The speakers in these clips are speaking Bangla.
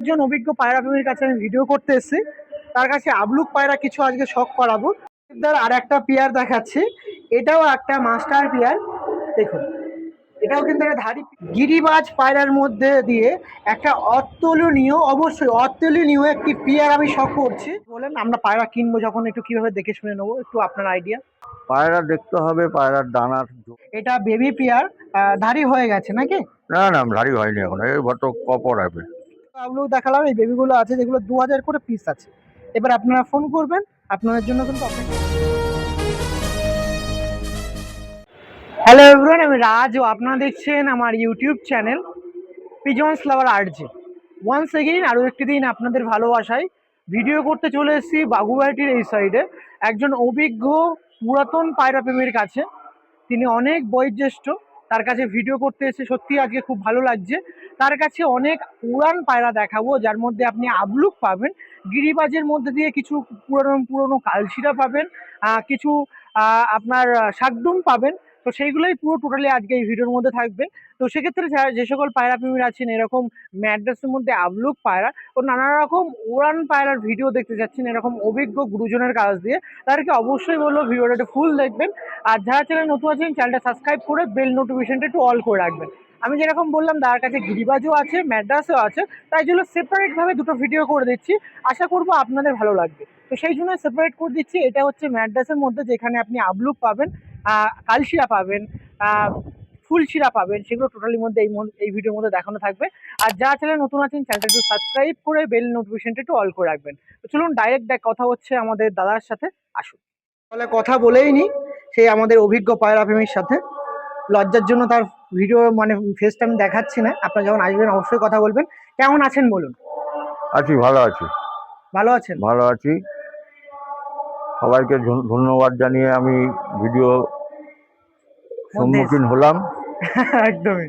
একজন অভিজ্ঞ পায়রা প্রেমীর কাছে আমি ভিডিও করতে এসেছি। তার কাছে আবলুক পায়রা কিছু আজকে শখ করাবো। আর একটা পেয়ার দেখাচ্ছি, এটাও একটা মাস্টার পেয়ার। দেখুন, এটাও কিন্তু একটা ধাড়ি গিরিবাজ পায়রার মধ্যে দিয়ে একটা অতুলনীয়, অবশ্যই অতুলনীয় একটি পেয়ার আমি শখ করছি। বলেন, আমরা পায়রা কিনবো যখন একটু কিভাবে দেখে শুনে নেবো, একটু আপনার আইডিয়া। পায়রা দেখতে হবে, পায়রার দানার এটা বেবি পেয়ার, ধাড়ি হয়ে গেছে নাকি? না না, ভারী হয়নি এখন, এই গত কপর হবে। আবলুক দেখালাম, এই বেবিগুলো আছে যেগুলো 2000 করে পিস আছে। এবার আপনারা ফোন করবেন, আপনাদের জন্য কিন্তু অপেক্ষা। হ্যালো এভরিওয়ান, আমি রাজ ও আপনারা দেখছেন আমার ইউটিউব চ্যানেল পিজনস লাভার আরজে। ওয়ান্স এগেইন আরও একটি দিন আপনাদের ভালোবাসায় ভিডিও করতে চলে এসেছি বাগুইহাটির এই সাইডে একজন অভিজ্ঞ পুরাতন পায়রা প্রেমীর কাছে। তিনি অনেক বয়োজ্যেষ্ঠ, তার কাছে ভিডিও করতে এসে সত্যি আজকে খুব ভালো লাগছে। তার কাছে অনেক পুরান পায়রা দেখাবো, যার মধ্যে আপনি আবলুক পাবেন, গিরিবাজের মধ্যে দিয়ে কিছু পুরনো পুরনো কালশিরা পাবেন, কিছু আপনার শাকডুম পাবেন। তো সেইগুলোই পুরো টোটালি আজকে এই ভিডিওর মধ্যে থাকবে। তো সেক্ষেত্রে যে সকল পায়রা প্রেমীরা আছেন এরকম ম্যাড্রাসের মধ্যে আবলুক পায়রা ও নানা রকম উড়ান পায়রার ভিডিও দেখতে যাচ্ছেন এরকম অভিজ্ঞ গুরুজনের কাছ দিয়ে, তাদেরকে অবশ্যই বলবো ভিডিওটা একটু ফুল দেখবেন। আর যারা চ্যানেল নতুন আছেন চ্যানেলটা সাবস্ক্রাইব করে বেল নোটিফিকেশনটা একটু অল করে রাখবেন। আমি যেরকম বললাম তার কাছে গিরিবাজও আছে, ম্যাড্রাসও আছে, তাই জন্য সেপারেটভাবে দুটো ভিডিও করে দিচ্ছি। আশা করবো আপনাদের ভালো লাগবে। তো সেই জন্য সেপারেট করে দিচ্ছি। এটা হচ্ছে ম্যাড্রাসের মধ্যে, যেখানে আপনি আবলুক পাবেন, কালশিরা পাবেন, ফুলশিরা পাবেন, সেগুলো টোটালির মধ্যে এই ভিডিওর মধ্যে দেখানো থাকবে। আর যারা চ্যানেল নতুন আছেন চ্যানেলটা একটু সাবস্ক্রাইব করে বেল নোটিফিকেশনটা একটু অল করে রাখবেন। তো চলুন ডাইরেক্ট কথা হচ্ছে আমাদের দাদার সাথে, আসুন। তাহলে কথা বলেই নি সেই আমাদের অভিজ্ঞ পায়রা প্রেমীর সাথে। লজ্জার জন্য তার ভিডিও মানে ফেসটা আমি দেখাচ্ছি না। আপনারা যখন আসবেন অবশ্যই কথা বলবেন। কেমন আছেন বলুন? আছি, ভালো আছি। ভালো আছেন? ভালো আছি। সবাইকে ধন্যবাদ জানিয়ে আমি ভিডিও সম্মুখীন হলাম। একদমই।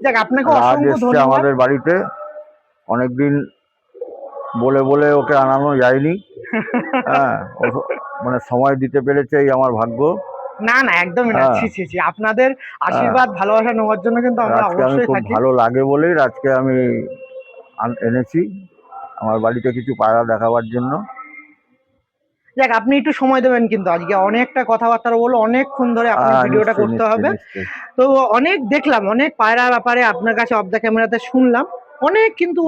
যাক, আপনাকে রাজ অসংখ্য এসছে ধন্যবাদ। আমাদের বাড়িতে, অনেকদিন বলে বলে ওকে আনানো যায়নি। হ্যাঁ, মানে সময় দিতে পেরেছে, এই আমার ভাগ্য। না না, একদমই না। হ্যাঁ, ছি ছি ছি, আপনাদের আশীর্বাদ ভালোবাসা নেওয়ার জন্য কিন্তু আমরা রাজকে আমি অবশ্যই খুব থাকি। ভালো লাগে বলেই রাজকে আমি এনেছি আমার বাড়িতে কিছু পায়রা দেখাবার জন্য। যাক, আপনি একটু সময় দেবেন কিন্তু আজকে অনেকটা কথাবার্তা বলবো, অনেকক্ষণ ধরে আপনার ভিডিওটা নিশ্চয়ই করতে নিশ্চয়ই হবে। নিশ্চয়ই। তো অনেক দেখলাম, অনেক পায়রা ব্যাপারে আপনার কাছে অফ দ্য ক্যামেরাতে শুনলাম অনেক, কিন্তু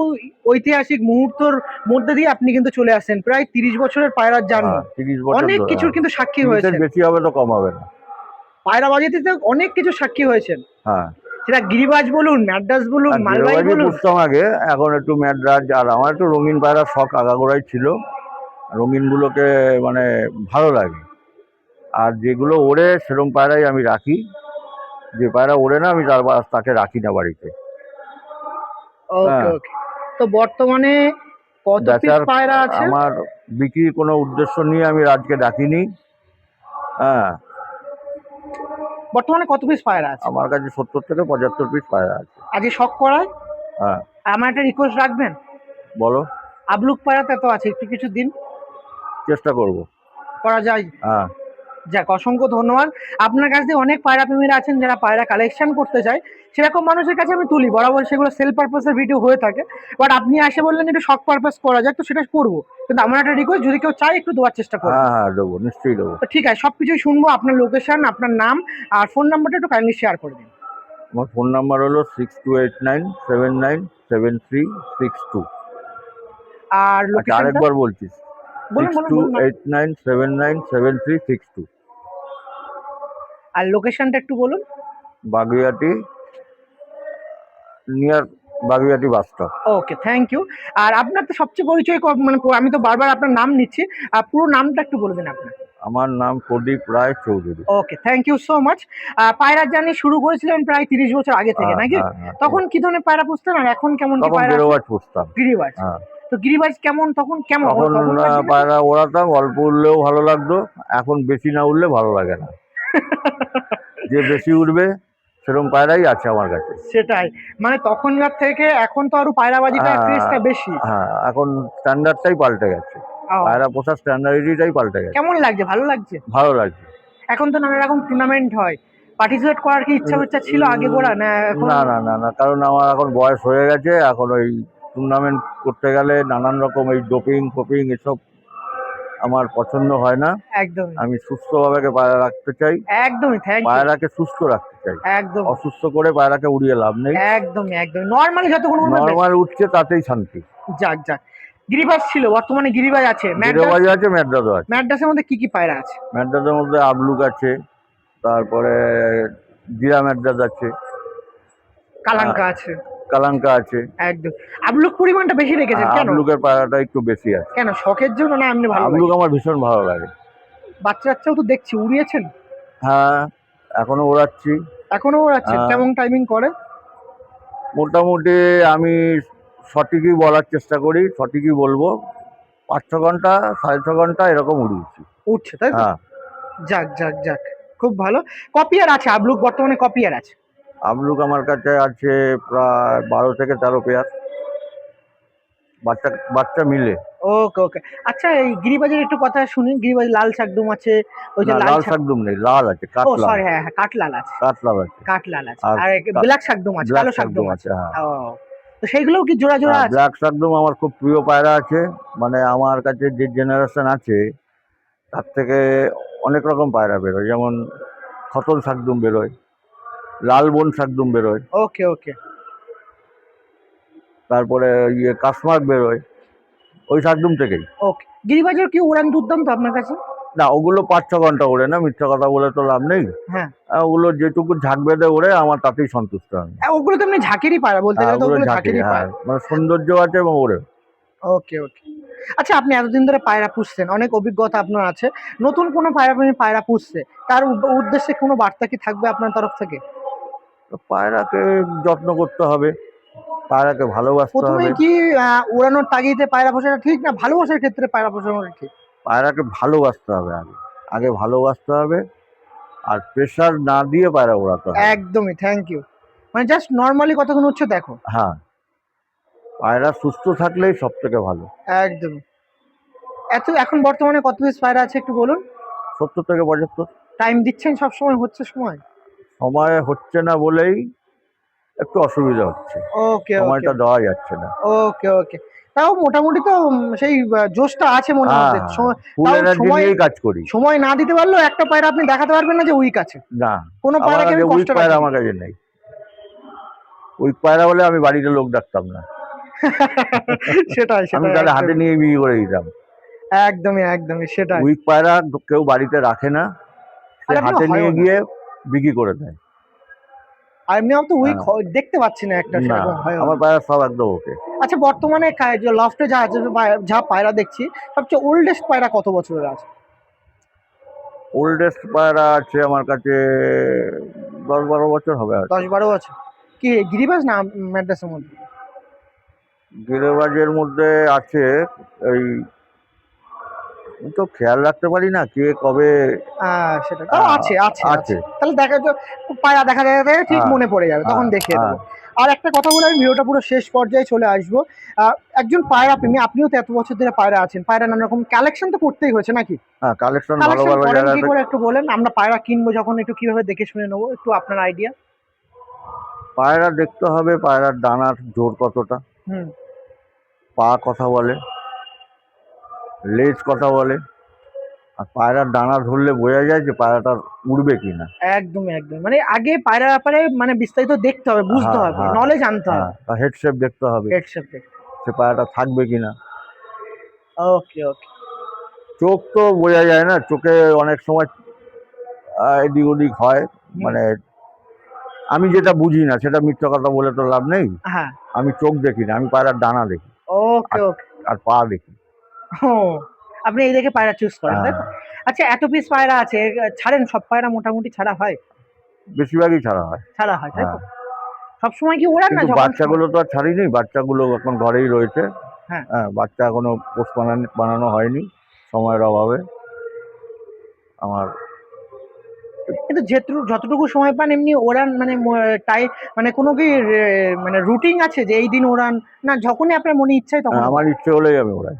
ঐতিহাসিক মুহূর্তর মধ্যে দিয়ে আপনি কিন্তু চলে আসেন প্রায় 30 বছরের পায়রার জার্নি। 30 বছর অনেক ধরে। কিছুর কিন্তু সাক্ষী 30-এর হয়েছেন, বেশি হবে তো কম হবে না। পায়রাবাজিতে তো অনেক কিছু সাক্ষী হয়েছেন। হ্যাঁ, সেটা গিরিবাজ বলুন, ম্যাড্রাস বলুন, আর মালবাই গেরুবাজি বলুন। পুষতাম আগে, এখন একটু ম্যাড্রাস। আর আমার একটু রঙিন পায়রার শখ আগাগোড়াই ছিল। রঙিনগুলোকে মানে ভালো লাগে। আর যেগুলো ওড়ে সেরকম পায়রাই আমি রাখি। যে পায়রা ওড়ে না আমি তাকে রাখি না বাড়িতে। ওকে হ্যাঁ, ওকে। তো বর্তমানে কত পিস বেচার পায়রা আছে? আমার বিক্রির কোনো উদ্দেশ্য নিয়ে আমি রাজকে ডাকিনি। হ্যাঁ, বর্তমানে কত পিস পায়রা আছে? আমার কাছে 70 থেকে 75 পিস পায়রা আছে। আজকে শখ করায় হ্যাঁ, আমার একটা রিকোয়েস্ট রাখবেন। বলো। আবলুক পায়রাতে তো আছে, একটু কিছু দিন চেষ্টা করব। করা যায়? হ্যাঁ, যাক, অসংখ্য ধন্যবাদ। আপনার কাছে অনেক পায়রা প্রেমীরা আছেন যারা পায়রা কালেকশন করতে চায়, সেরকম মানুষের কাছে আমি তুলি বরাবর, সেগুলো সেল পারপাসের ভিডিও হয়ে থাকে। বাট আপনি আসে বললেন একটু শখ পারপাস করা যায়, তো সেটা করবো। কিন্তু আমার একটা রিকোয়েস্ট, যদি কেউ চায় একটু দেওয়ার চেষ্টা করবেন। হ্যাঁ, হ্যাঁ, দেবো, নিশ্চয়ই দেবো। তো ঠিক আছে, সব কিছুই শুনবো। আপনার লোকেশন, আপনার নাম আর ফোন নাম্বারটা একটু কাইন্ডলি শেয়ার করে দিন। আমার ফোন নাম্বার হলো 6289797362। আর আচ্ছা, লোকেশনটা আরেকবার বলছিস, বলুন সিক্স বলুন টু বলুন। Eight nine seven nine seven three six two আর লোকেশনটা একটু বলুন। Baguiati, near Baguiati bus stop. Okay, thank you. আর আপনার তো সবচেয়ে পরিচয় মানে আমি তো বারবার আপনার নাম নিচ্ছি, আর পুরো নামটা একটু বলে দিন আপনার। আমার নাম প্রদীপ রায় চৌধুরী। ওকে, থ্যাংক ইউ সো মাচ। পায়রার জার্নি শুরু করেছিলেন প্রায় 30 বছর আগে থেকে হ্যাঁ, নাকি? হ্যাঁ, হ্যাঁ, তখন কি ধরনের পায়রা পুষতেন আর এখন কেমন কি তখন পায়রা আছে? গেরোবাজ পুষতাম। গিরিবাজ। হ্যাঁ, তো গিরিবাজ কেমন তখন, কেমন তখন খবর পাচ্ছি নাকি? পায়রা ওড়াতাম, অল্প উড়লেও ভালো লাগতো। এখন বেশি না উড়লে ভালো লাগে না। যে বেশি উড়বে সেরকম পায়রাই আছে আমার কাছে। সেটাই, মানে তখনকার থেকে এখন তো আরো পায়রাবাজিটা হ্যাঁ, ক্রেজটা বেশি। হ্যাঁ, এখন স্ট্যান্ডার্ডটাই পাল্টে গেছে। পায়রা পোষার স্ট্যান্ডার্ডটাই পাল্টে গেছে। কেমন লাগছে? ভালো লাগছে? ভালো লাগছে। এখন তো নানা রকম টুর্নামেন্ট হয়, পার্টিসিপেট করার কি ইচ্ছা ছিল আগে গোড়া না এখন? না না না না, কারণ আমার এখন বয়স হয়ে গেছে। এখন ওই টুর্নামেন্ট করতে গেলে নানান রকম এই ডোপিং ফোপিং এসব আমার পছন্দ হয় না। একদম আমি সুস্থভাবে পায়রা রাখতে চাই, একদমই, থ্যাংক ইউ। পায়রাকে সুস্থ রাখতে চাই। একদম অসুস্থ করে পায়রাকে উড়িয়ে লাভ নেই। একদমই একদম নর্মালি যতক্ষণ উড়বে বেশ। নর্মাল উঠছে তাতেই শান্তি। যাক যাক, গিরিবাজ ছিল, বর্তমানে গিরিবাজ আছে, ম্যাড্রাস। গিরিবাজ আছে, ম্যাড্রাসও আছে। ম্যাড্রাসের মধ্যে কি কি পায়রা আছে? ম্যাড্রাসের মধ্যে আবলুক আছে, তারপরে জিরা ম্যাড্রাস আছে, কালাঙ্কা আছে। কালাঙ্কা আছে। একদম। আবলুক পরিমাণটা বেশি রেখেছেন কেন? আবলুকের পায়রাটা একটু বেশি আছে। কেন, শখের জন্য না এমনি ভালো আবলুক লাগে? আমার ভীষণ ভালো লাগে। বাচ্চা বাচ্চাও তো দেখছি উড়িয়েছেন। হ্যাঁ, এখনো ওড়াচ্ছি। এখনো ওড়াচ্ছেন? হ্যাঁ। কেমন টাইমিং করে? মোটামুটি আমি সঠিকই বলার চেষ্টা করি, সঠিকই বলবো, 5-6 ঘন্টা 6.5 ঘন্টা এরকম উড়িয়েছি। উঠছে তাই তো? হ্যাঁ। যাক যাক যাক, খুব ভালো। কপিয়ার আছে আবলুক, বর্তমানে কপিয়ার আছে? আবলুক আমার কাছে আছে প্রায় 12 থেকে 13 পেয়ার, বাচ্চা বাচ্চা মিলে। ওকে ওকে। আচ্ছা, এই গিরিবাজের একটু কথা শুনি। গিরিবাজ লাল শাকদুম আছে, ওই যে না, লাল লাল শাক। শাকদুম নেই, লাল আছে, ও কাঠলাল। সরি, হ্যাঁ হ্যাঁ, কাঠলাল আছে। কাঠলাল আছে। কাঠলাল আছে, আর আর ব্ল্যাক শাকদুম আছে, ব্ল্যাক কালো শাকদুম শাকদুম আছে। আছে, হ্যাঁ। ও, তো সেইগুলোও কি জোড়া জোড়া আছে? ব্ল্যাক শাকদুম আমার খুব প্রিয় পায়রা আছে, মানে আমার কাছে যে জেনারেশন আছে তার থেকে অনেক রকম পায়রা বেরোয়, যেমন খতল শাকদুম বেরোয়, লাল বন শাকদুম বেরোয়, ওকে ওকে তারপরে কাসমার্ক বেরোয়, ওই শাকদুম থেকেই। ওকে। গিরিবাজের কি উড়ান দুর্দান্ত আপনার কাছে? না, ওগুলো 5-6 ঘন্টা ওড়ে না, মিথ্যা কথা বলে তো লাভ নেই। হ্যাঁ। ওগুলো যেটুকু ঝাঁক বেঁধে ওড়ে আমার তাতেই সন্তুষ্ট আমি। ওগুলো তো এমনি ঝাঁকেরই পায়রা, বলতে হ্যাঁ, গেলে তো ওগুলো ওগুলো ঝাঁকে, ঝাঁকেরই হ্যাঁ, পায়রা। মানে সৌন্দর্য আছে এবং ওড়ে। ওকে ওকে। আচ্ছা, আপনি এতদিন ধরে পায়রা পুষছেন, অনেক অভিজ্ঞতা আপনার আছে। নতুন কোনো পায়রা প্রেমী পায়রা পুষছে, তার উদ্দেশ্যে কোনো বার্তা কি থাকবে আপনার তরফ থেকে? তো পায়রাকে যত্ন করতে হবে, পায়রাকে ভালোবাসতে প্রথমে হবে। কি উড়ানোর তাগিদে পায়রা পোষাটা ঠিক, না ভালোবাসার ক্ষেত্রে পায়রা পোষানোটা ঠিক? পায়রাকে ভালোবাসতে হবে, আগে আগে ভালোবাসতে হবে, আর প্রেশার না দিয়ে পায়রা ওড়াতে হবে। একদমই, থ্যাংক ইউ। মানে জাস্ট নর্মালি কতক্ষণ উঠছে দেখো। হ্যাঁ, পায়রা সুস্থ থাকলেই সব থেকে ভালো। একদমই। এখন বর্তমানে কত পিস পায়রা আছে একটু বলুন। 70 থেকে 75। টাইম দিচ্ছেন, সব সময় হচ্ছে সময়? সময় হচ্ছে না বলেই একটু অসুবিধা হচ্ছে, ওকে ওকে সময়টা দেওয়া যাচ্ছে না। ওকে ওকে। তাও মোটামুটি তো সেই জোশটা আছে মনের হ্যাঁ, মধ্যে। ফুল তাও এনার্জি সময় নিয়েই কাজ করি। সময় না দিতে পারলেও একটা পায়রা আপনি দেখাতে পারবেন না যে উইক আছে। না, কোনো আমার পায়রাকে কাছে আমি উইক কষ্ট পায়রা রাখিনি। আমার কাছে নেই। উইক পায়রা হলে আমি বাড়িতে লোক ডাকতাম না, সেটাই আমি সেটাই তাহলে হাতে একদমই। নিয়ে বিক্রি করে দিতাম। একদমই একদমই সেটাই। উইক পায়রা কেউ বাড়িতে রাখে না, সে আর এমনিও হাতে নিয়ে হয়ও না। গিয়ে বিক্রি করে দেয়। আর এমনিও তো উইক হ্যাঁ। দেখতে পাচ্ছি না একটা, না, সেরকম হয়ও আমার না। পায়রা সব একদম ওকে। আচ্ছা, বর্তমানে যে লফটে যা আছে, যা পায়রা দেখছি, সবচেয়ে ওল্ডেস্ট পায়রা কত বছরের আছে? ওল্ডেস্ট পায়রা আছে আমার কাছে 10-12 বছর হবে হয়তো। 10-12 বছর। কি গিরিবাজ না ম্যাড্রাসের মধ্যে? গিরিবাজের মধ্যে আছে, এই আমি তো খেয়াল রাখতে পারি না কে কবে। সেটা তাও আছে আছে আছে। আছে। তাহলে দেখা তো, পায়রা দেখা দেখা দেখা ঠিক হ্যাঁ, মনে পড়ে যাবে, তখন হ্যাঁ, দেখিয়ে হ্যাঁ। দেবো। আর একটা কথা বলে আমি ভিডিওটা পুরো শেষ পর্যায়ে চলে আসবো। একজন পায়রা প্রেমী, আপনিও তো এত বছর ধরে পায়রা আছেন, পায়রা নানা রকম কালেকশন তো করতেই হয়েছে নাকি? হ্যাঁ, কালেকশন ভালো কালেকশন ভালো করেন জায়গা কি থেকে। করে একটু বলেন, আমরা পায়রা কিনবো যখন একটু কিভাবে দেখে শুনে নেবো, একটু আপনার আইডিয়া। পায়রা দেখতে হবে পায়রার ডানার জোর কতটা, হুম। পা কথা বলে, লেজ কথা বলে, আর পায়রার ডানা ধরলে বোঝা যায় যে পায়রাটা উড়বে কিনা। একদমই একদম, মানে আগে পায়রার ব্যাপারে মানে বিস্তারিত দেখতে হবে, বুঝতে হ্যাঁ, হবে, হ্যাঁ, নলেজ আনতে হ্যাঁ, হবে। তার হেড শেপ দেখতে হবে, হেডসেট দেখতে। সে পায়রাটা থাকবে কিনা। ওকে ওকে। চোখ তো বোঝা যায় না, চোখে অনেক সময় এদিক ওদিক হয়, মানে আমি যেটা বুঝি না সেটা মিথ্যা কথা বলে তো লাভ নেই। হ্যাঁ। আমি চোখ দেখি না, আমি পায়রার ডানা দেখি ওকে আর ওকে। আর পা দেখি। ও, আপনি এই দেখে পায়রা চুজ করেন তাই তো? হ্যাঁ, আচ্ছা, এত পিস পায়রা আছে, ছাড়েন সব পায়রা মোটামুটি ছাড়া হয়? বেশিরভাগই ছাড়া হয়। ছাড়া হয় তাই হ্যাঁ, তো? সবসময় কি ওড়ান না কিন্তু যখন বাচ্চাগুলো তো আর ছাড়িনি, বাচ্চাগুলো এখন ঘরেই রয়েছে। হ্যাঁ। হ্যাঁ, বাচ্চা এখনো পোষ বানানো হয়নি সময়ের অভাবে আমার। কিন্তু যতটুকু সময় পান এমনি ওড়ান, মানে মানে কোনো কি মানে রুটিন আছে যে এই দিন ওড়ান, না যখনই আপনার মনে ইচ্ছায় তখন আমার ওড়ান? ইচ্ছে হলেই আমি ওড়াই।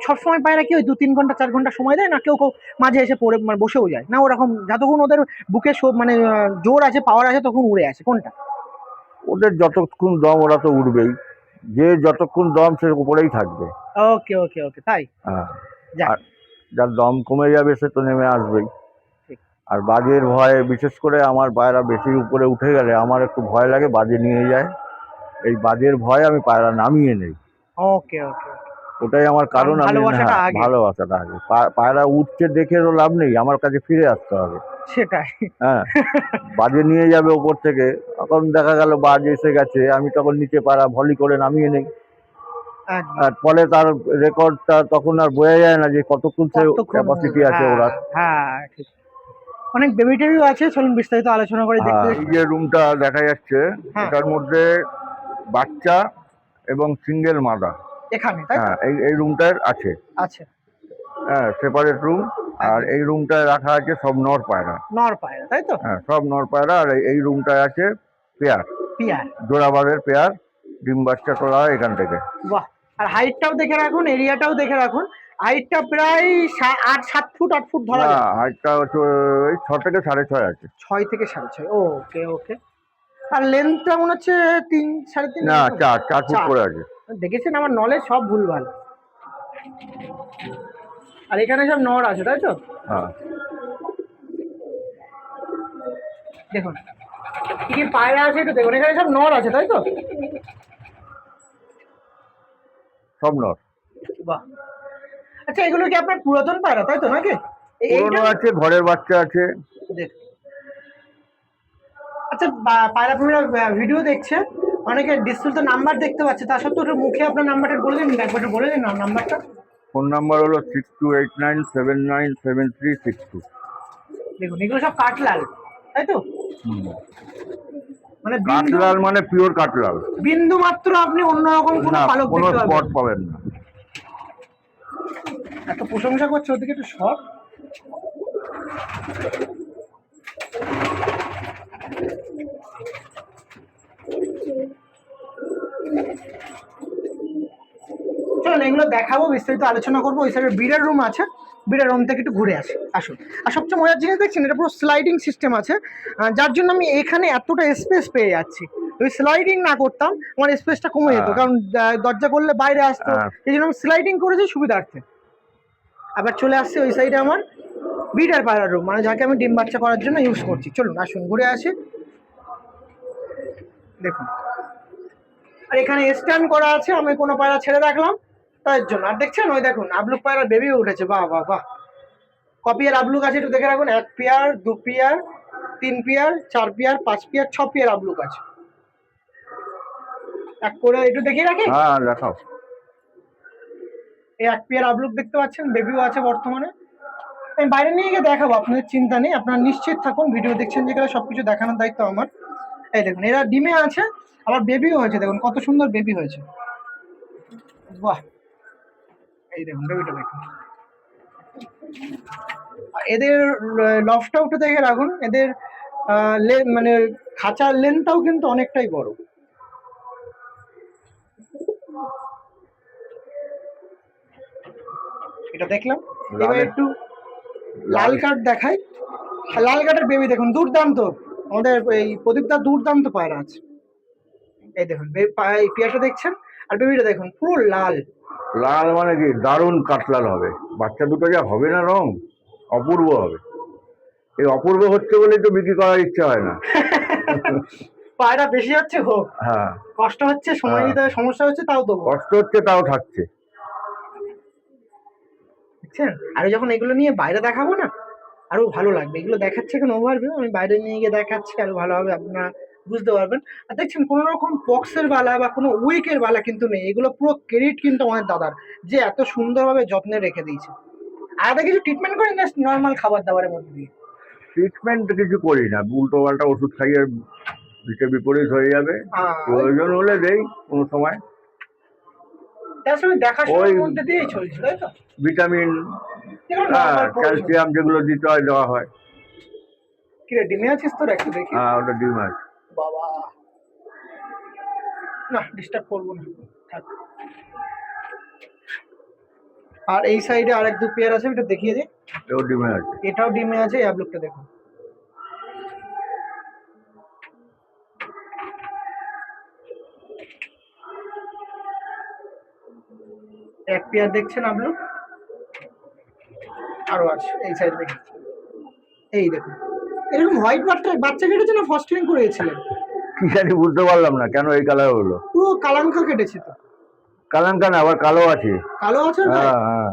সবসময় পায়রা কি ওই 2-3 ঘন্টা 4 ঘন্টা সময় দেয়, না কেউ কেউ মাঝে এসে পড়ে মানে বসেও যায়, না ওরকম যতক্ষণ ওদের বুকে মানে জোর আছে, পাওয়ার আছে, তখন উড়ে আসে, কোনটা? ওদের যতক্ষণ দম ওরা তো উঠবেই, যে যতক্ষণ দম সে উপরেই থাকবে। ওকে ওকে ওকে, তাই? হ্যাঁ। যাক। আর যার দম কমে যাবে সে তো নেমে আসবেই। ঠিক। আর বাজের ভয়ে, বিশেষ করে আমার পায়রা বেশি উপরে উঠে গেলে আমার একটু ভয় লাগে, বাজে নিয়ে যায়। এই বাজের ভয়ে আমি পায়রা নামিয়ে নেই। ওকে ওকে ওকে। ওটাই আমার কারণ। আমি, ভালোবাসাটা হ্যাঁ, আগে। ভালোবাসাটা আগে। পায়রা উঠছে দেখে তো লাভ নেই, আমার কাছে ফিরে আসতে হবে। সেটাই। হ্যাঁ, বাজে নিয়ে যাবে ওপর থেকে, তখন দেখা গেল বাজ এসে গেছে, আমি তখন নিচে পায়রা ভলি করে নামিয়ে নেই। একদম। আর ফলে তার রেকর্ডটা তখন আর বোঝা যায় না যে কতক্ষণ সে কতক্ষণ ক্যাপাসিটি উড়বে, আছে হ্যাঁ ওড়ার। হ্যাঁ ঠিক। অনেক বেবি টেবিও আছে, চলুন বিস্তারিত আলোচনা করে দেখতে হ্যাঁ, এই দেখতে। যে রুমটা দেখা যাচ্ছে, হ্যাঁ। এটার মধ্যে বাচ্চা এবং সিঙ্গেল মাদা, এখানে তাই তো? হ্যাঁ, এই রুমটার আছে। আচ্ছা। হ্যাঁ, সেপারেট রুম। আর একদম। এই রুমটায় রাখা আছে সব নর পায়রা। নর পায়রা তাই তো? হ্যাঁ, সব নর পায়রা। আর এই রুমটায় আছে পেয়ার, পিয়ার। জোড়াবাঁধের পেয়ার। ডিম বাচ্চা তোলা হয় এখান থেকে। বাহ। আর হাইটটাও দেখে রাখুন, এরিয়াটাও দেখে রাখুন। হাইটটা প্রায় 7 ফুট 8 ফুট ধরা না, যায়। হাইটটা হচ্ছে ওই 6 থেকে 6.5 আছে। 6 থেকে 6.5, ওকে ওকে। আর লেন্থটা মনে হচ্ছে 3 3.5 না, এরকম। 4 ফুট চার। করে আছে। দেখেছেন আমার নলেজ সব ভুলভাল। আর এখানে সব নর আছে তাই তো? হ্যাঁ, দেখুন কি কি পায়রা আছে একটু দেখুন, এখানে সব নর আছে তাই তো? সব নর। বাহ। আচ্ছা, এগুলো কি আপনার পুরাতন পায়রা তাই তো নাকি? এইটা পুরনো আছে, ঘরের বাচ্চা আছে। দেখ। আচ্ছা, পায়রা প্রেমীরা ভিডিও দেখছে, অনেকে ডিসপ্লেতে নাম্বার দেখতে পাচ্ছে, তা সত্ত্বেও একটু মুখে আপনার নাম্বারটা বলে দিন, একবার একটু বলে দিন না নাম্বারটা। ফোন নাম্বার হলো 6289797362। দেখুন এগুলো সব কাঠলাল তাই তো? মানে বিন্দু কাঠলাল মানে পিওর কাঠলাল। বিন্দু মাত্র আপনি অন্যরকম কোনো না, পালক কোনো দেখতে স্পট পাবেন। পাবেন না। এত প্রশংসা করছে, ওদিকে একটু সব। চলুন এগুলো দেখাবো, বিস্তারিত আলোচনা করবো। ওই সাইডে বিড়ার রুম আছে, বিড়ার রুম থেকে একটু ঘুরে আসি, আসুন। আর সবচেয়ে মজার জিনিস দেখছেন, এটা পুরো স্লাইডিং সিস্টেম আছে, যার জন্য আমি এখানে এতটা স্পেস পেয়ে যাচ্ছি। যদি স্লাইডিং না করতাম আমার স্পেসটা কমে যেত, কারণ দরজা করলে বাইরে আসতো। এই জন্য আমি স্লাইডিং করেছি সুবিধার্থে। আবার চলে আসছে ওই সাইডে আমার বিড়ার পায়রা রুম, মানে যাকে আমি ডিম বাচ্চা করার জন্য ইউজ করছি। চলুন আসুন ঘুরে আসি। দেখুন, আর এখানে স্ট্যান্ড করা আছে, আমি কোনো পায়রা ছেড়ে রাখলাম তার জন্য। আর দেখছেন ওই দেখুন আবলুক পায়রা বেবিও উঠেছে, বাহ বাহ বাহ। কপিয়ার আবলুক আছে, একটু দেখে রাখুন। 1 pair 2 pair 3 pair 4 pair 5 pair 6 pair আবলুক আছে। এক করে একটু দেখিয়ে রাখি। হ্যাঁ, দেখাও। এই 1 পেয়ার আবলুক দেখতে পাচ্ছেন, বেবিও আছে বর্তমানে। আমি বাইরে নিয়ে গিয়ে দেখাবো, আপনাদের চিন্তা নেই, আপনারা নিশ্চিত থাকুন। ভিডিও দেখছেন যেগুলো সবকিছু দেখানোর দায়িত্ব আমার। এই দেখুন এরা ডিমে আছে, আবার বেবিও হয়েছে, দেখুন কত সুন্দর বেবি হয়েছে, বাহ। এই দেখুন বেবিটা দেখুন। এদের লফটাও একটু দেখে রাখুন, এদের মানে খাঁচার লেন্থটাও কিন্তু অনেকটাই বড়। এটা দেখলাম। এবার একটু লাল কার্ড দেখাই। লাল কার্ডের বেবি দেখুন, দুর্দান্ত। আমাদের এই প্রদীপটা দুর্দান্ত পায়রা আছে। এই দেখুন এই পেয়ারটা দেখছেন, আর বেবিটা দেখুন পুরো লাল। লাল মানে কি দারুণ কাঠলাল হবে। বাচ্চা দুটো যা হবে না, রং অপূর্ব হবে। এই অপূর্ব হচ্ছে বলেই তো বিক্রি করার ইচ্ছা হয় না। পায়রা বেশি হচ্ছে হোক, হ্যাঁ, কষ্ট হচ্ছে, সময় দিতে হবে, সমস্যা হচ্ছে, তাও দেবো। কষ্ট হচ্ছে তাও থাকছে। দেখছেন, আর যখন এগুলো নিয়ে বাইরে দেখাবো না, আরো ভালো লাগবে। এগুলো দেখাচ্ছে এখন ওভারভিউ, আমি বাইরে নিয়ে গিয়ে দেখাচ্ছি, আরো ভালোভাবে আপনারা বুঝতে পারবেন। আর দেখছেন কোনো রকম পক্সের বালা বা কোনো উইকের বালা কিন্তু নেই, এগুলো পুরো ক্রেডিট কিন্তু আমাদের দাদার, যে এত সুন্দরভাবে যত্নে রেখে দিয়েছে। আলাদা কিছু ট্রিটমেন্ট করেন না, নর্মাল খাবার দাবারের মধ্যে দিয়ে? ট্রিটমেন্ট কিছু করি না, উল্টো পাল্টা ওষুধ খাইয়ে দিতে বিপরীত হয়ে যাবে। প্রয়োজন হলে দেই কোনো সময়। তার সঙ্গে ওই দেখাশোনার মধ্যে দিয়েই চলছে তাই তো? ভিটামিন, নর্মাল ক্যালসিয়াম যেগুলো দিতে হয় দেওয়া হয়। কি রে, ডিমে আছিস তোর? একটু দেখি। হ্যাঁ, ওটা ডিম আছে। বাবা, না ডিস্টার্ব করবো না, থাক। আর এই সাইডে আরেক 2 পেয়ার আছে, এটা দেখিয়ে দিই। এটাও ডিমে আছে। এটাও ডিমে আছে, এই আপলোকটা দেখুন। এক পেয়ার দেখছেন আপনি, আরো আছে এই সাইড দেখুন, এই দেখুন এরকম হোয়াইট বাচ্চা কেটেছে না ফস্টারিং করেছিলেন? কি জানি বুঝতে পারলাম না কেন এই কালার হলো। পুরো কালাঙ্কা কেটেছে তো। কালাঙ্কা না, আবার কালো আছে। কালো আছে ভাই? হ্যাঁ হ্যাঁ,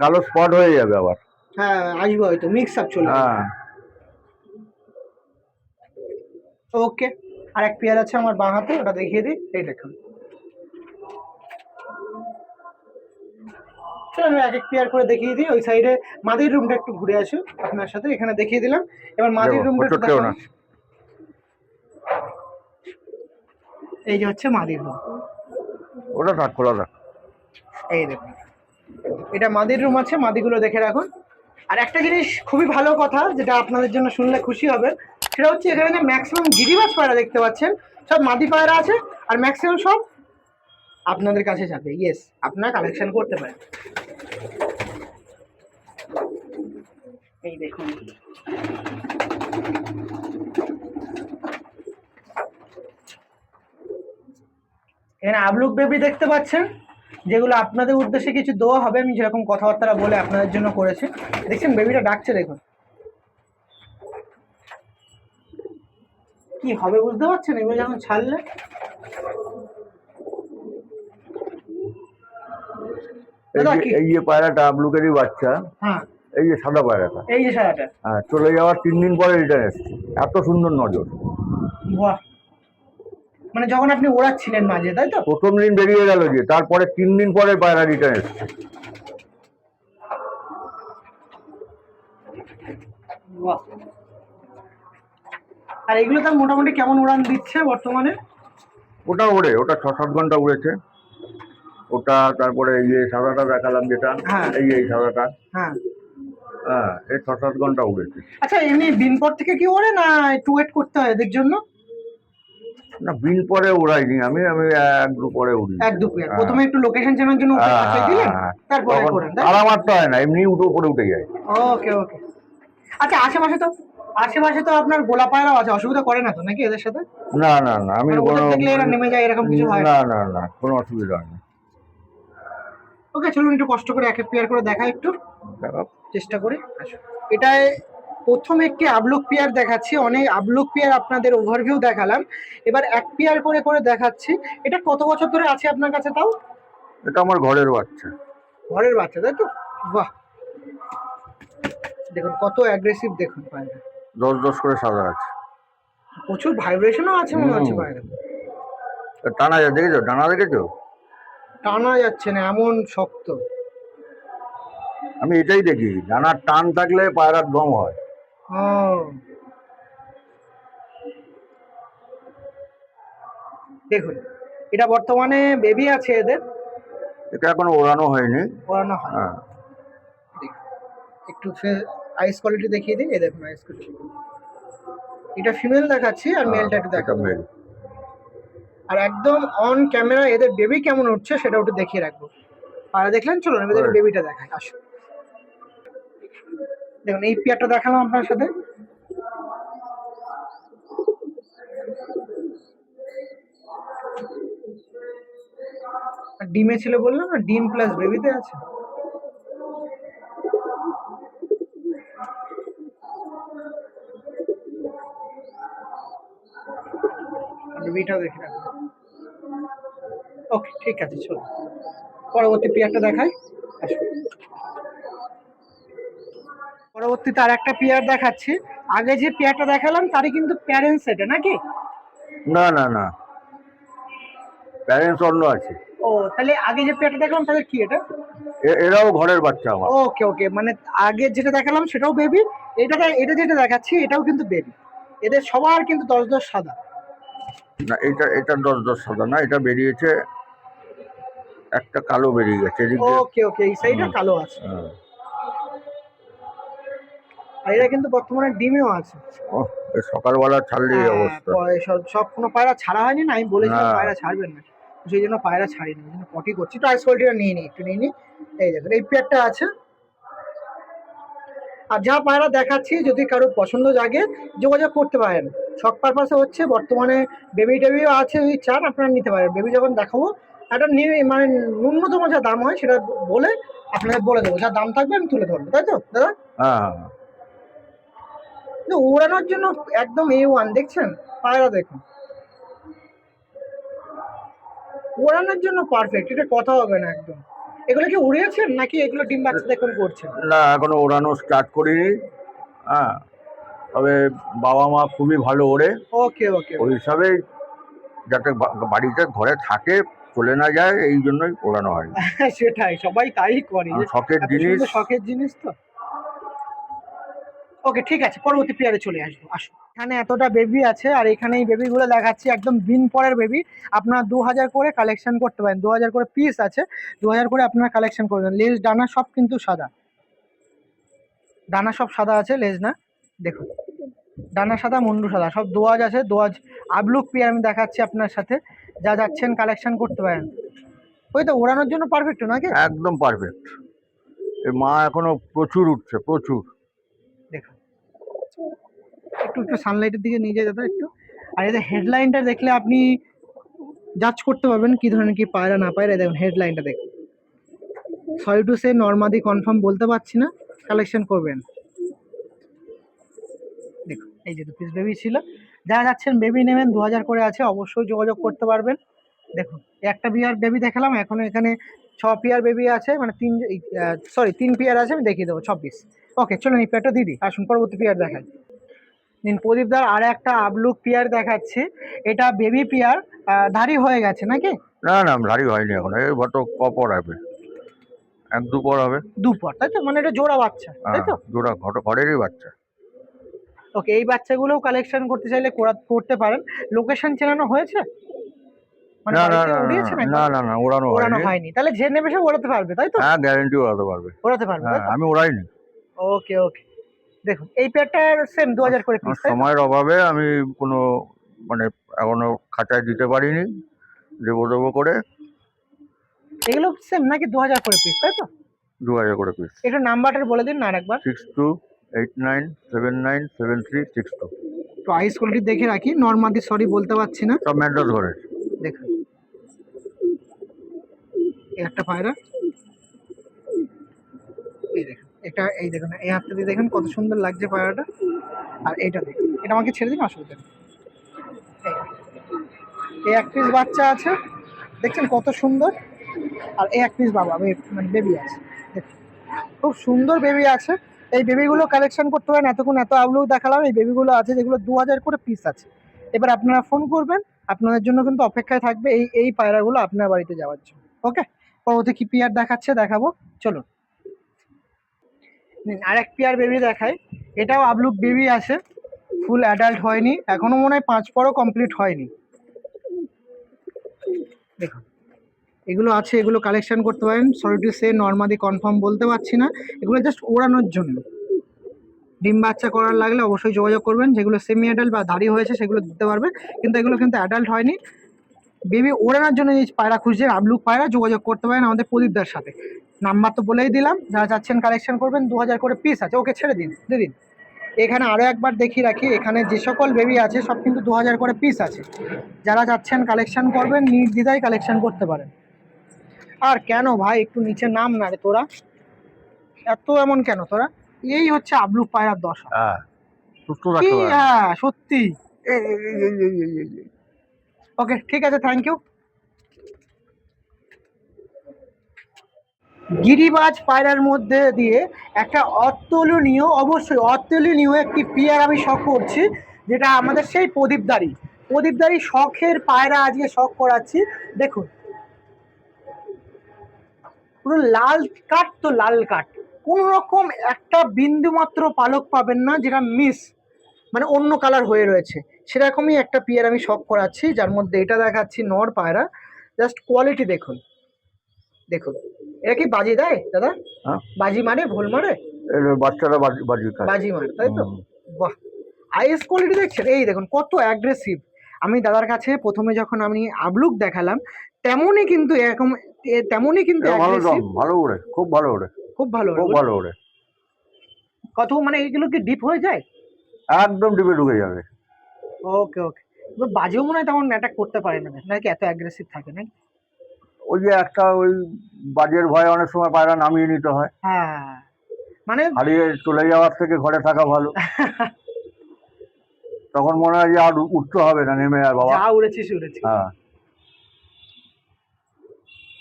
কালো স্পট হয়ে যাবে আবার। হ্যাঁ আসবে হয়তো, মিক্স আপ চলে হ্যাঁ ওকে। আর এক পেয়ার আছে আমার বাঁ হাতে, ওটা দেখিয়ে দিই, এই দেখুন। চলো আমি এক এক পেয়ার করে দেখিয়ে দিই। ওই সাইডে মাদির রুমটা একটু ঘুরে আসি আপনার সাথে, এখানে দেখিয়ে দিলাম। এবার মাদির দেখো, রুমটা একটু হোঁচট খেও দেখাবো। না। এই যে হচ্ছে মাদির রুম, ওটা থাক, খোলা থাক। এই দেখুন এটা মাদির রুম আছে, মাদিগুলো দেখে রাখুন। আর একটা জিনিস খুবই ভালো কথা, যেটা আপনাদের জন্য শুনলে খুশি হবে, সেটা হচ্ছে এখানে যে ম্যাক্সিমাম গিরিবাজ পায়রা দেখতে পাচ্ছেন সব মাদি পায়রা আছে, আর ম্যাক্সিমাম সব আপনাদের কাছে যাবে। ইয়েস, আপনারা কালেকশন করতে পারেন। এই দেখুন এখানে আবলুক বেবি দেখতে পাচ্ছেন, যেগুলো আপনাদের উদ্দেশ্যে কিছু দেওয়া হবে, আমি যেরকম কথাবার্তা বলে আপনাদের জন্য করেছি। দেখছেন বেবিটা ডাকছে, দেখুন কি হবে বুঝতে পারছেন এগুলো যখন ছাড়লে। দাদা কি, এই যে পায়রাটা ব্লুকেরই বাচ্চা, হ্যাঁ এই যে সাদা পায়রাটা, এই যে সারাটা, হ্যাঁ, চলে যাওয়ার 3 দিন পরে রিটার্ন এসছে। এত সুন্দর নজর। বাহ, মানে যখন আপনি ওড়াচ্ছিলেন মাঝে, তাই তো? প্রথম দিন বেরিয়ে গেল, যে তারপরে 3 দিন পরে পায়রা রিটার্ন এসছে। বাহ। আর এগুলো তার মোটামুটি কেমন উড়ান দিচ্ছে বর্তমানে? ওটা ওড়ে, ওটা 6-7 ঘন্টা উড়েছে ওটা। তারপরে এই যে সাদাটা দেখালাম যেটা, হ্যাঁ এই সাদাটা, হ্যাঁ। হ্যাঁ, এই 6-7 ঘন্টা উড়েছে। আচ্ছা এমনি দিন পর থেকে কি ওড়ে না একটু ওয়েট করতে হয় এদের জন্য? না, বিন পরে উড়াইনি আমি, আমি 1-2 পরে উড়ি। এক দু পেয়ার প্রথমে একটু লোকেশন চেনার জন্য উপরে পাঠাই দিলেন, তারপরে করেন, তাই? তারা মারতে হয় না, এমনি উপরে উঠে যায়। ওকে ওকে। আচ্ছা আশেপাশে তো আপনার গোলা পায়রাও আছে, অসুবিধা করে না তো নাকি এদের সাথে? না না না, আমি মানে কোনো, ওদের দেখলে এরা নেমে যায় এরকম কিছু হয় না? না না না, কোনো অসুবিধা হয় না। ওকে চলুন একটু কষ্ট করে এক এক পেয়ার করে দেখাই, একটু দেখো, চেষ্টা করি। আসুন, এটায় প্রথম একটি আবলুক পেয়ার দেখাচ্ছি, অনেক আবলুক পেয়ার আপনাদের ওভারভিউ দেখালাম, এবার এক পেয়ার করে করে দেখাচ্ছি। এটা কত বছর ধরে আছে আপনার কাছে তাও? এটা আমার ঘরের বাচ্চা। ঘরের বাচ্চা, তাই তো? বাহ, দেখুন কত অ্যাগ্রেসিভ, দেখুন পায়রা 10-10 করে সাদা আছে। প্রচুর ভাইব্রেশনও আছে মনে হচ্ছে হুম। পায়রা। টানা যায়, দেখেছো টানা, দেখেছো? টানা যাচ্ছে না এমন শক্ত। আমি এটাই দেখি, ডানার টান থাকলে পায়রার দম হয়। ও, দেখুন এটা বর্তমানে বেবি আছে এদের, এটা এখনো ওড়ানো হয়নি। ওড়ানো হয়। হ্যাঁ, দেখুন, একটু আইস কোয়ালিটি দেখিয়ে দিই, এই দেখুন আইস কোয়ালিটি। এটা ফিমেল দেখাচ্ছি, আর মেলটা একটু এটা দেখাবো। মেল। আর একদম অন ক্যামেরা এদের বেবি কেমন উঠছে সেটা একটু দেখিয়ে রাখবো। পায়রা দেখলেন, চলুন এবার বেবিটা দেখাই। আসুন, দেখুন এই পেয়ারটা দেখালাম আপনার সাথে। আর ডিমে ছিল বললাম না, ডিম প্লাস বেবিতে আছে। বেবিটাও দেখে রাখবো। ওকে ঠিক আছে, চলো পরবর্তী পেয়ারটা দেখাই। আসুন, পরবর্তীতে আর একটা পেয়ার দেখাচ্ছি। আগে যে পেয়ারটা দেখালাম তারই কিন্তু প্যারেন্টস এটা নাকি? না না না, প্যারেন্টস অন্য আছে। ও, তাহলে আগে যে পেয়ারটা দেখালাম তাদের কি এটা? এরাও ঘরের বাচ্চা আমার। ওকে ওকে, মানে আগে যেটা দেখালাম সেটাও বেবি, এটা যেটা দেখাচ্ছি এটাও কিন্তু বেবি। এদের সবার কিন্তু 10-10 সাদা। না, এটা 10-10 সাদা না, এটা বেরিয়েছে, একটা কালো বেরিয়ে গেছে এদিক দিয়ে। ওকে ওকে, এই সাইডে কালো আছে। হ্যাঁ। আর এরা কিন্তু বর্তমানে ডিমেও আছে। ওহ, এই সকালবেলা ছাড়লে এই অবস্থা। সব কোনো পায়রা ছাড়া হয়নি না, আমি বলেছিলাম না। পায়রা ছাড়বেন না, সেই জন্য পায়রা ছাড়িনি, ওই জন্য পটি করছি। তো আইস কোয়ালিটিটা নিয়ে নিই, একটু নিয়ে নিই। এই দেখুন এই পেয়ারটা আছে। আর যা পায়রা দেখাচ্ছি যদি কারোর পছন্দ জাগে যোগাযোগ করতে পারেন। শখ পারপাসে হচ্ছে, বর্তমানে বেবি টেবিও আছে, যদি চান আপনারা নিতে পারেন। বেবি যখন দেখাবো একটা মানে ন্যূনতম যা দাম হয় সেটা বলে আপনাদের বলে দেবো, যা দাম থাকবে আমি তুলে ধরবো, তাই তো দাদা? হ্যাঁ হ্যাঁ হ্যাঁ। কিন্তু ওড়ানোর জন্য একদম A1, দেখছেন পায়রা দেখুন, ওড়ানোর জন্য পারফেক্ট, এটা কথা হবে না একদম। এগুলো কি উড়িয়েছেন নাকি এগুলো ডিম বাচ্চা দেখুন করছেন? না, এখনো ওড়ানো স্টার্ট করিনি। হ্যাঁ, তবে বাবা মা খুবই ভালো ওড়ে, ওকে ওকে। ওই হিসাবেই যাতে বাড়িতে ঘরে থাকে, চলে না যায়, এই জন্যই ওড়ানো হয়। সেটাই, সবাই তাই করে, আর শখের এত জিনিস। সুন্দর শখের জিনিস তো। ওকে ঠিক আছে, পরবর্তী পেয়ারে চলে আসবো, আসুন। এখানে এতটা বেবি আছে, আর এখানে এই বেবিগুলো দেখাচ্ছি একদম দিন পরের বেবি। আপনারা 2000 করে কালেকশন করতে পারেন, 2000 করে পিস আছে, 2000 করে আপনারা কালেকশন করবেন। লেজ ডানা সব কিন্তু সাদা, ডানা সব সাদা আছে, লেজ না দেখুন, ডানা সাদা মুন্ডু সাদা, সব দোয়াজ আছে, দোয়াজ আবলুক পেয়ার আমি দেখাচ্ছি আপনার সাথে, যা যাচ্ছেন কালেকশন করতে পারেন। ওই তো ওড়ানোর জন্য পারফেক্ট নাকি? একদম পারফেক্ট। এই মা এখনো প্রচুর উঠছে, প্রচুর। দেখুন একটু একটু সানলাইটের দিকে নিয়ে যায় দাদা একটু। আর এই যে হেডলাইনটা দেখলে আপনি জাজ করতে পারবেন কি ধরনের কি পায়রা না পায়রা। দেখুন হেডলাইনটা দেখুন, সরি টু সে নর্মাদি কনফার্ম বলতে পারছি না, কালেকশন করবেন। দেখুন এই যে পিস বেবি ছিল, যারা যাচ্ছেন বেবি নেবেন 2000 করে আছে, অবশ্যই যোগাযোগ করতে পারবেন। দেখুন একটা বিয়ার বেবি দেখালাম, এখন এখানে 6 পেয়ার বেবি আছে, মানে 3 পেয়ার আছে, আমি দেখিয়ে দেবো 26। ওকে চলুন এই পেয়ারটা দিদি, আসুন পরবর্তী পেয়ার দেখাই। নিন প্রদীপদার আর একটা আবলুক পেয়ার দেখাচ্ছি, এটা বেবি পেয়ার, ধারী হয়ে গেছে নাকি? না না, ভারী হয়নি এখন, এই গত কপর হবে, 1-2 পর হবে। দুপর, তাই তো? মানে এটা জোড়া বাচ্চা, তাই হ্যাঁ, তো? জোড়া ঘরেরই বাচ্চা। ওকে, এই বাচ্চাগুলোও কালেকশন করতে চাইলে করতে পারেন। লোকেশন চেনানো হয়েছে, মানে না না বাড়িতে না উড়িয়েছেন না একবার? না না, ওড়ানো ওড়ানো হয়নি। হয়নি, তাহলে যে নেবে সে ওড়াতে পারবে, তাই তো? হ্যাঁ, গ্যারেন্টি ওড়াতে পারবে। ওড়াতে পারবে, হ্যাঁ, তাই তো? আমি ওড়াইনি। ওকে ওকে। দেখুন এই পেয়ারটার সেম 2000 করে আমার পিস, তাই তো? সময়ের অভাবে আমি কোনো মানে এখনো খাঁচায় দিতে পারিনি, দেবো করে। এগুলো সেম নাকি 2000 করে পিস, তাই তো? 2000 করে পিস। একটু নাম্বারটা বলে দিন না আরেকবার। 6289797362। তো আইস কোয়ালিটি দেখে রাখি, নর্মাদি সরি বলতে পারছি না। সব ম্যাড্রাস ঘরে। দেখুন এই একটা পায়রা, এই দেখুন এটা, এই দেখুন এই হাতটা দিয়ে দেখুন কত সুন্দর লাগছে পায়রাটা। আর এটা দেখুন, এটা আমাকে ছেড়ে দিন, অসুবিধা নেই। এই এক পিস বাচ্চা আছে, দেখছেন কত সুন্দর। আর এই এক পিস বাবা মানে বেবি আছে, দেখুন খুব সুন্দর বেবি আছে। এই বেবিগুলো কালেকশন করতে পারেন, এতক্ষণ এত আবলুক দেখালাম, এই বেবিগুলো আছে যেগুলো 2000 করে পিস আছে। এবার আপনারা ফোন করবেন, আপনাদের জন্য কিন্তু অপেক্ষায় থাকবে এই এই পায়রাগুলো আপনার বাড়িতে যাওয়ার জন্য। ওকে, পরবর্তী কি পেয়ার দেখাচ্ছে দেখাবো, চলুন। আর এক পেয়ার বেবি দেখাই, এটাও আবলুক বেবি আছে, ফুল অ্যাডাল্ট হয়নি এখনো, মনে হয় 5 পরও কমপ্লিট হয়নি। দেখুন এগুলো আছে, এগুলো কালেকশন করতে পারেন। Sorry to say normally confirm বলতে পারছি না, এগুলো জাস্ট ওড়ানোর জন্য। ডিম বাচ্চা করার লাগলে অবশ্যই যোগাযোগ করবেন, যেগুলো সেমি অ্যাডাল্ট বা দাড়ি হয়েছে সেগুলো দিতে পারবে, কিন্তু এগুলো কিন্তু অ্যাডাল্ট হয়নি। বেবি ওড়ানোর জন্য এই পায়রা খুঁজছেন, আবলুক পায়রা, যোগাযোগ করতে পারেন আমাদের প্রদীপদার সাথে। নাম্বার তো বলেই দিলাম, যারা চাচ্ছেন কালেকশন করবেন 2000 করে পিস আছে। ওকে ছেড়ে দিন দিদিন। এখানে আরও একবার দেখিয়ে রাখি, এখানে যে সকল বেবি আছে সব কিন্তু 2000 করে পিস আছে, যারা চাচ্ছেন কালেকশন করবেন নির্দ্বিধায় কালেকশন করতে পারেন। আর কেন ভাই একটু নিচে নাম না রে তোরা, এত এমন কেন তোরা? এই হচ্ছে আবলুক পায়রার দশা। হ্যাঁ, সুস্থ কি রাখতে পারেন। হ্যাঁ সত্যি। ওকে ঠিক আছে, থ্যাংক ইউ। গিরিবাজ পায়রার মধ্যে দিয়ে একটা অতুলনীয়, অবশ্যই অতুলনীয় একটি পেয়ার আমি শখ করছি, যেটা আমাদের সেই প্রদীপদারি শখের পায়রা আজকে শখ করাচ্ছি। দেখুন পুরো লাল কাঠ, তো লাল কাঠ, কোন রকম একটা বিন্দু মাত্র পালক পাবেন না যেটা মিস, মানে অন্য কালার হয়ে রয়েছে, সেরকমই একটা পেয়ার আমি শখ করাচ্ছি, যার মধ্যে এটা দেখাচ্ছি নর পায়রা। জাস্ট কোয়ালিটি দেখুন, দেখুন এটা কি বাজি দেয় দাদা? হ্যাঁ, বাজি মারে, ভোল মারে? বাচ্চারা বাজি খায়। বাজি মারে, তাই তো? বাহ, আইএস কোয়ালিটি দেখছেন, এই দেখুন কত অ্যাগ্রেসিভ। আমি দাদার কাছে প্রথমে যখন আমি আবলুক দেখালাম, তেমনই কিন্তু এরকম, তেমনই কিন্তু ভালো অ্যাগ্রেসিভ। দম, ভালো ওড়ে, খুব ভালো ওড়ে, খুব ভালো, খুব ভালো ওড়ে। কত মানে এইগুলো কি ডিপ হয়ে যায়? একদম ডিপে ঢুকে যাবে। ওকে ওকে। বাজিও মনে হয় তেমন অ্যাটাক করতে পারে না নাকি, এত অ্যাগ্রেসিভ থাকে নাকি? ওই যে একটা ওই বাজের ভয়ে অনেক সময় পায়রা নামিয়ে নিতে হয়, হ্যাঁ, মানে হারিয়ে চলে যাওয়ার থেকে ঘরে থাকা ভালো। তখন মনে হয় যে আর উঠতে হবে না, নেমে আর বাবা। যা উড়েছিস উড়েছিস। হ্যাঁ,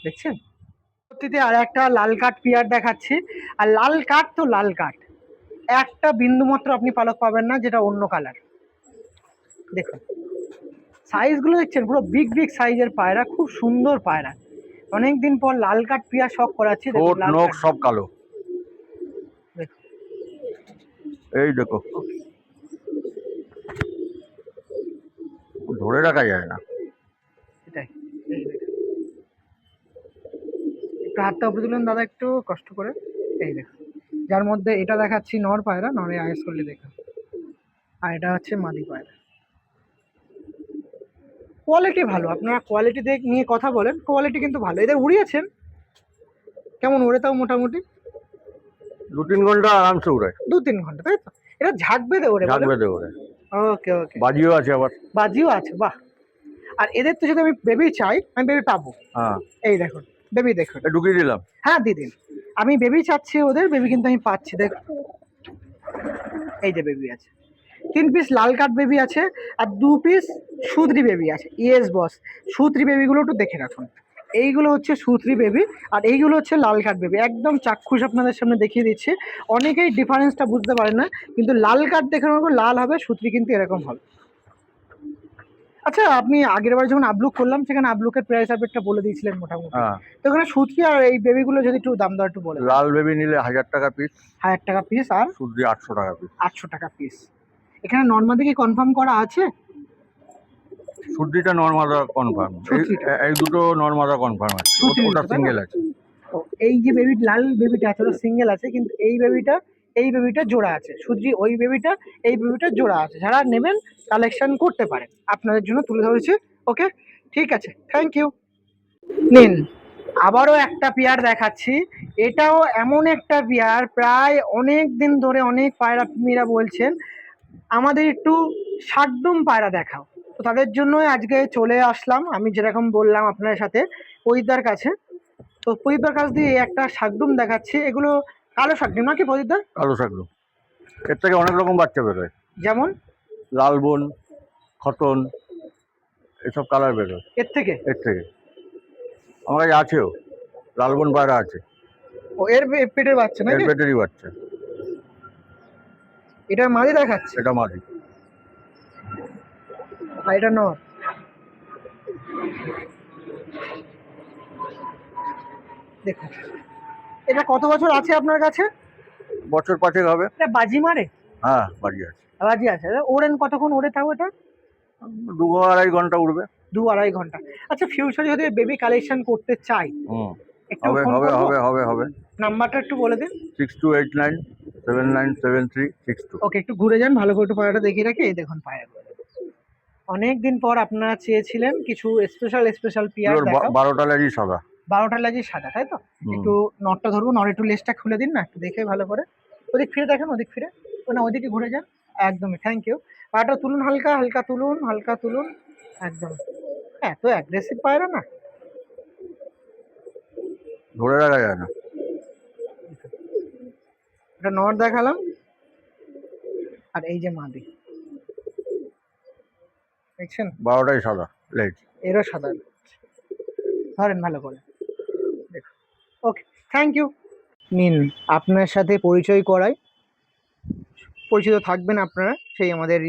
দেখছেন, পরবর্তীতে আর একটা লাল কাঠ পিয়ার দেখাচ্ছি। আর লাল কাঠ তো লাল কাঠ, একটা বিন্দু মাত্র আপনি পালক পাবেন না যেটা অন্য কালার। দেখুন সাইজগুলো দেখছেন, পুরো বিগ বিগ সাইজের পায়রা, খুব সুন্দর পায়রা। অনেকদিন পর লাল কাঠ পিয়া শখ করাচ্ছি। দেখুন ঠোঁট লাল নখ কাঠ, সব কালো। দেখুন এই দেখো, ধরে রাখা যায় না। এটাই, এই দেখুন। একটু হাতটা উপরে তুলুন দাদা, একটু কষ্ট করে। এই দেখুন, যার মধ্যে এটা দেখাচ্ছি নর পায়রা, নরে আইস করলে দেখুন, আর এটা হচ্ছে মাদি পায়রা। কোয়ালিটি ভালো, আপনারা কোয়ালিটি নিয়ে কথা বলেন, কোয়ালিটি কিন্তু ভালো। এদের উড়িয়েছেন কেমন ওড়ে তাও মোটামুটি? 2-3 ঘন্টা আরামসে উড়ায়। 2-3 ঘন্টা, তাই তো? এটা ঝাঁক বেঁধে ওড়ে ঝাঁক বলেন? বেঁধে ওড়ে। ওকে ওকে। বাজিও আছে আবার। বাজিও আছে, বাহ। আর এদের তো যদি আমি বেবি চাই, আমি বেবি পাবো। হ্যাঁ, এই দেখুন বেবি, দেখুন। ঢুকিয়ে দিলাম। হ্যাঁ দিদিন, আমি বেবি চাচ্ছি, ওদের বেবি কিন্তু আমি পাচ্ছি। দেখুন এই যে বেবি আছে, 3 পিস লাল কাঠ বেবি আছে, আর 2 পিস সুতরি বেবি আছে। ইয়েস বস, সুতরি বেবিগুলো একটু দেখে রাখুন। এইগুলো হচ্ছে সুতরি বেবি, আর এইগুলো হচ্ছে লাল কাঠ বেবি। একদম চাক্ষুষ আপনাদের সামনে দেখিয়ে দিচ্ছে। অনেকেই ডিফারেন্সটা বুঝতে পারে না, কিন্তু লাল কাঠ দেখে নেবো, লাল হবে, সুতরি কিন্তু এরকম হবে। আচ্ছা, আপনি আগের বার যখন আপলুক করলাম, সেখানে আপলুকের প্রাইস আপডেটটা বলে দিয়েছিলেন মোটামুটি। হ্যাঁ, তো ওখানে সুতরি আর এই বেবিগুলো যদি একটু দাম দর একটু বলে দেন। লাল বেবি নিলে 1000 টাকা পিস, 1000 টাকা পিস, আর সূর্যি 800 টাকা পিস। 800 টাকা পিস। এখানে নর্মাদি কি কনফার্ম করা আছে? সূর্যিটা নর্মাদা কনফার্ম, সুতরিটা, এই দুটো নর্মাদা কনফার্ম আছে, সুতরি ওটা দুটো, তাই না? সিঙ্গেল আছে। ও, এই যে বেবি লাল বেবিটা আছে ওটা সিঙ্গেল আছে, কিন্তু এই বেবিটা জোড়া আছে। সুজি ওই বেবিটা, এই বেবিটা জোড়া আছে। যারা নেবেন কালেকশন করতে পারেন, আপনাদের জন্য তুলে ধরেছি। ওকে, ঠিক আছে, থ্যাংক ইউ। নিন, আবারও একটা পেয়ার দেখাচ্ছি। এটাও এমন একটা পেয়ার, প্রায় অনেক দিন ধরে অনেক পায়রা প্রেমীরা বলছেন আমাদের একটু শাকডুম পায়রা দেখাও। তো তাদের জন্য আজকে চলে আসলাম, আমি যেরকম বললাম আপনার সাথে, পরিদার কাছে। তো প্রদীপদার কাছ দিয়ে একটা শাকডুম দেখাচ্ছি। এগুলো কালো শাকডুম নাকি প্রদীপদা? কালো শাকলু, এর থেকে অনেক রকম বাচ্চা বেরোয়। যেমন লালবন, খতন, এসব কালার বেরোয় এর থেকে? এর থেকে। আমার কাছে আছেও, লালবন পায়রা আছে। ও, এর পেটের বাচ্চা এর নাকি? পেটেরই বাচ্চা। এটা মাদি দেখাচ্ছে, এটা মাদি। আর এটা নর। দেখুন, এটা কত বছর আছে আপনার কাছে? বছর 5 হবে। এটা বাজি মারে? হ্যাঁ, বাড়ি আছে। বাজি আছে। ওড়েন কতক্ষণ ওড়ে তাও এটা? 2-2.5 ঘন্টা উঠবে। 2-2.5 ঘন্টা। আচ্ছা, ফিউচারে যদি বেবি কালেকশন করতে চাই, হুম, একটু হবে ফোন হবে করবো? হবে হবে হবে। নাম্বারটা একটু বলে দিন। 6289797362। ওকে, একটু ঘুরে যান, ভালো করে একটু পায়রাটা দেখিয়ে রাখি। এই দেখুন পায়রা, অনেক দিন পর আপনারা চেয়েছিলেন কিছু স্পেশাল পিয়ার দেখাও। 12টা লেজই সাদা। 12টা লাগি সাদা, তাই তো? একটু নটটা ধরবো, নর একটু লেজটা খুলে দিন না, একটু দেখে ভালো করে। ওদিক ফিরে দেখেন, ওদিক ফিরে, ও না ওদিকে ঘুরে যান। একদমই, থ্যাংক ইউ। পাটা তুলুন, হালকা হালকা তুলুন, হালকা তুলুন। একদম, হ্যাঁ, তো অ্যাগ্রেসিভ পায়রা না। ধরে রাখা যায় না। এটা নর দেখালাম, আর এই যে মাদি, দেখছেন 12টাই সাদা লেজ। এরও সাদা। ধরেন ভালো করে, দেখুন। ওকে, থ্যাংক ইউ। নিন, আপনার সাথে পরিচয় করাই, পরিচিত থাকবেন আপনারা, সেই আমাদের